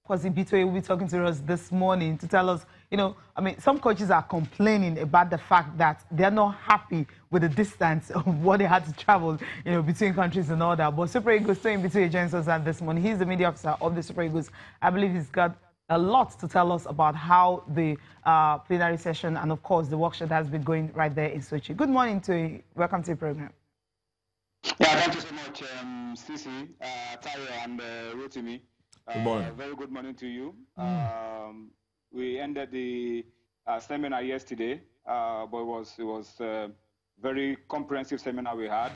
course, Ibitoye will be talking to us this morning to tell us, some coaches are complaining about the fact that they're not happy with the distance of what they had to travel, between countries and all that. But Super Eagles, Toyin Ibitoye joins us this morning. He's the media officer of the Super Eagles. I believe he's got a lot to tell us about how the plenary session and, of course, the workshop has been going right there in Sochi. Good morning, Toyin. Welcome to the program. Yeah, thank you so much, Sisi, Tayo, and Rotimi. Good morning. Very good morning to you. We ended the seminar yesterday, but it was a very comprehensive seminar we had,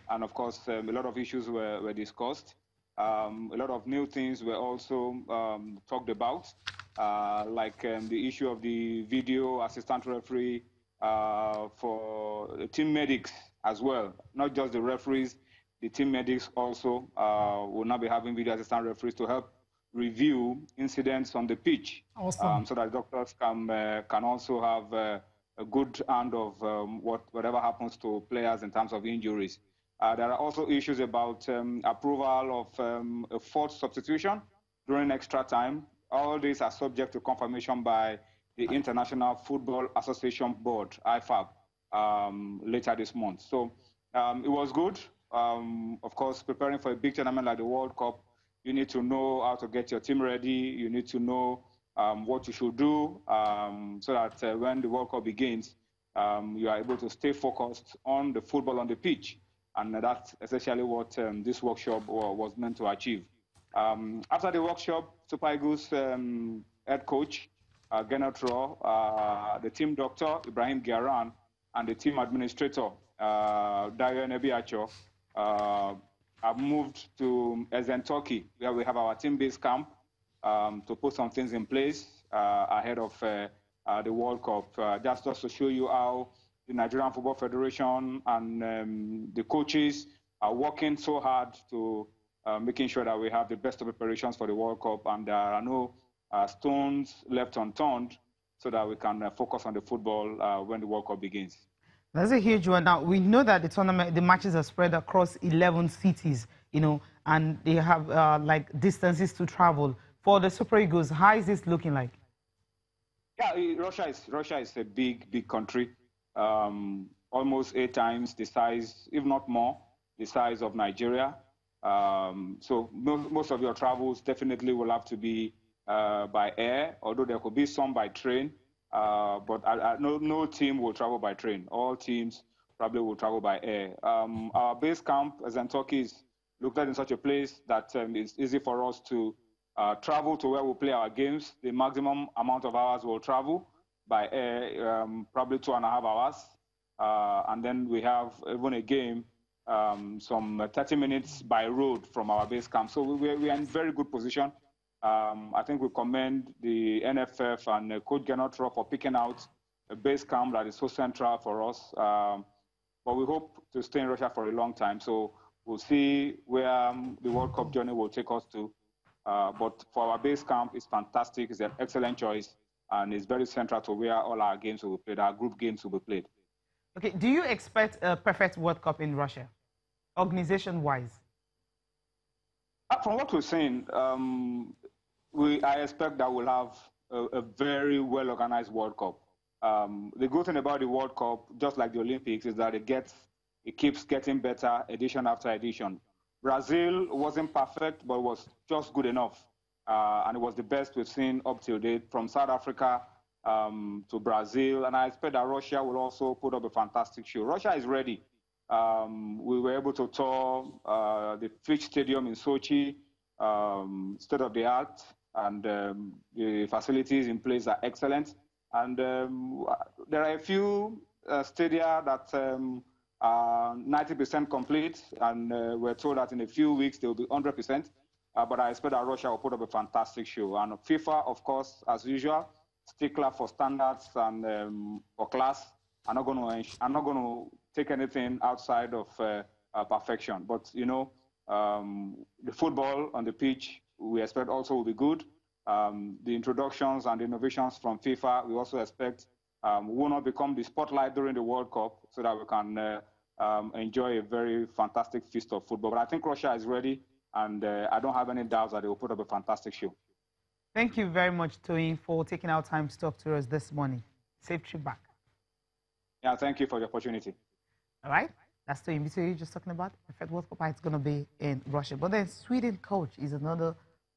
and of course, a lot of issues were discussed. A lot of new things were also talked about, like the issue of the video assistant referee for the team medics as well, not just the referees. The team medics also will now be having video assistant referees to help review incidents on the pitch. Awesome. So that doctors can also have a good hand of whatever happens to players in terms of injuries. There are also issues about approval of a fourth substitution during extra time. All these are subject to confirmation by the International Football Association Board, IFAB, later this month. So it was good. Of course, preparing for a big tournament like the World Cup, you need to know how to get your team ready. You need to know what you should do so that when the World Cup begins, you are able to stay focused on the football on the pitch. And that's essentially what this workshop was meant to achieve. After the workshop, Super Eagles head coach, Genotro, the team doctor, Ibrahim Giaran, and the team administrator, Dayo Nebiacho, have moved to Yessentuki, where we have our team-based camp to put some things in place ahead of the World Cup. Just to show you how the Nigerian Football Federation and the coaches are working so hard to making sure that we have the best of preparations for the World Cup, and there are no stones left unturned so that we can focus on the football when the World Cup begins. That's a huge one. Now, we know that the tournament, the matches are spread across 11 cities, and they have like distances to travel. For the Super Eagles, how is this looking like? Yeah, Russia is a big country, almost 8 times the size, if not more, the size of Nigeria. So most of your travels definitely will have to be by air, although there could be some by train. But no team will travel by train. All teams probably will travel by air. Our base camp, Yessentuki, is located in such a place that it's easy for us to travel to where we play our games. The maximum amount of hours we'll travel by air, probably 2.5 hours. And then we have even a game, some 30 minutes by road from our base camp. So we are in very good position. I think we commend the NFF and Coach Genotro for picking out a base camp that is so central for us. But we hope to stay in Russia for a long time. So we'll see where the World Cup journey will take us to. But for our base camp, it's fantastic. It's an excellent choice. And it's very central to where all our games will be played, our group games will be played. Okay, do you expect a perfect World Cup in Russia, organization-wise? From what we're saying, I expect that we'll have a very well-organized World Cup. The good thing about the World Cup, just like the Olympics, is that it keeps getting better edition after edition. Brazil wasn't perfect, but was just good enough. And it was the best we've seen up till date, from South Africa to Brazil. And I expect that Russia will also put up a fantastic show. Russia is ready. We were able to tour the Fitch Stadium in Sochi, state of the art, and the facilities in place are excellent. And there are a few stadia that are 90% complete, and we're told that in a few weeks they will be 100%. But I expect that Russia will put up a fantastic show. And FIFA, of course, as usual, stickler for standards and for class. I'm not going to take anything outside of perfection. But the football on the pitch, we expect also will be good. The introductions and innovations from FIFA, we also expect will not become the spotlight during the World Cup, so that we can enjoy a very fantastic feast of football. But I think Russia is ready. And I don't have any doubts that they will put up a fantastic show. Thank you very much, Toyin, for taking our time to talk to us this morning. Safe trip back. Yeah, thank you for the opportunity. All right. That's Toyin Ibitoye just talking about. In fact, World Cup is going to be in Russia. But then Sweden coach is another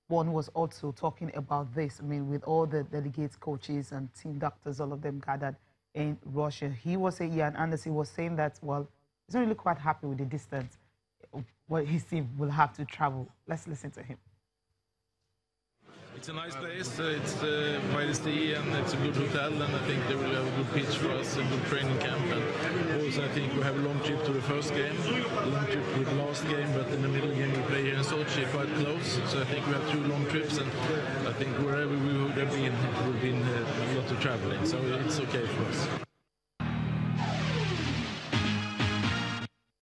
one who was also talking about this. I mean, with all the delegates, coaches, and team doctors, all of them gathered in Russia. He was saying, Ian Anderson was saying that, well, he's not really quite happy with the distance what his team will have to travel. Let's listen to him. It's a nice place, it's by the sea and it's a good hotel, and I think they will have a good pitch for us, a good training camp, and also I think we have a long trip to the first game, a long trip with the last game, but in the middle game we play here in Sochi quite close, so I think we have 2 long trips, and I think wherever we would have been, it would have been a lot of traveling, so it's okay for us.